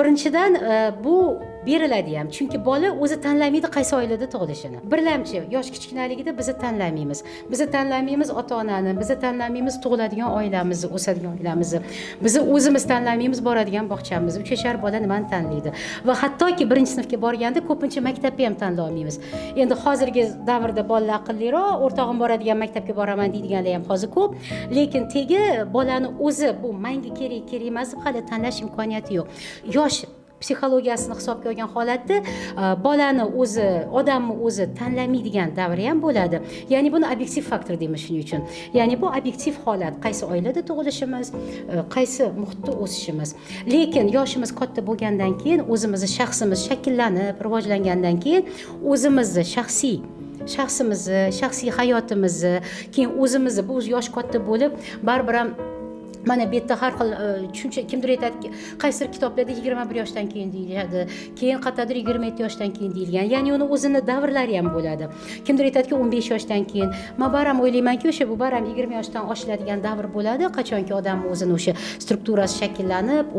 birinchidan bu beriladi ham, chunki bola o'zi tanlamaydi qaysi oilada tug'ilishini. Birlamchi yosh kichkinaligida biz tanlamaymiz. Biz tanlamaymiz ota-onani, biz tanlamaymiz tug'iladigan oilamizni, o'sadigan oilamizni. Biz o'zimiz tanlamaymiz boradigan bog'chamizni. 3 yashar bola nimani tanlaydi? Va hattoki 1-sinfga borganda ko'pincha maktabga ham tanlay olmaymiz. Endi hozirgi davrda bolalar aqlliroq, o'rtog'im boradigan maktabga boraman deydiganlar ham hozir ko'p, lekin tegi bolani o'zi bu menga kerak emas deb hali tanlash imkoniyati yo'q. Yosh psixologiyasini hisobga olgan holatda bolani o'zi, odamni o'zi tanlamaydigan davri ham bo'ladi. Ya'ni buni obyektiv faktor deymiz shuning uchun. Ya'ni bu obyektiv holat, qaysi oilada tug'ilishimiz, qaysi muhitda o'sishimiz. Lekin yoshimiz katta bo'lgandan keyin o'zimizni shaxsimiz shakllanib, rivojlangandan keyin o'zimizni shaxsimizni, shaxsiy hayotimizni, keyin o'zimizni bu yosh katta bo'lib, baribir ham mana bu yerda har xil tushuncha, kimdir aytadiki, qaysidir kitoblarda 21 yoshdan keyin deyiladi, keyin qayerdadir 27 yoshdan keyin deyilgan. Ya'ni uni o'zini davrlari ham bo'ladi. Kimdir aytadiki 15 yoshdan keyin. Men baram o'ylaymanki, o'sha bu baram 20 yoshdan oshiladigan davr bo'ladi, qachonki odam o'zini o'sha strukturasi shakllanib,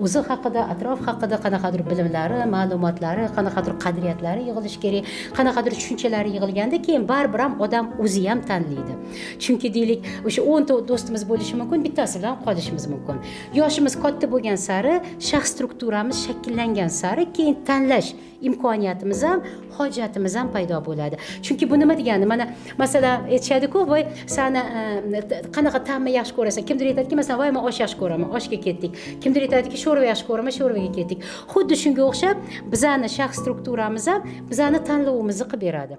o'zi haqida, atrof haqida qanaqadir bilimlari, ma'lumotlari, qanaqadir qadriyatlari yig'ilish kerak, qanaqadir tushunchalari yig'ilganda keyin baribir ham odam o'zi ham tanlaydi. Chunki deylik, o'sha 10 ta do'stimiz bo'lishi mumkin, bittasi bilan qolishimiz mumkin. Yoshimiz katta bo'lgan sari, shaxs strukturamiz shakllangan sari keyin tanlash imkoniyatimiz ham, hojatimiz ham paydo bo'ladi. Chunki bu nima degani? Mana masalan aytishadi-ku, voy, seni qanaqa ta'mni yaxshi ko'rasan? Kimdir aytadiki, masalan, voy, men osh yaxshi ko'raman, oshga ketdik. Kimdir aytadiki, sho'rva yaxshi ko'raman, sho'rvaga ketdik. Xuddi shunga o'xshab, bizani shaxs strukturamiz ham bizani tanlovimizni qilib beradi.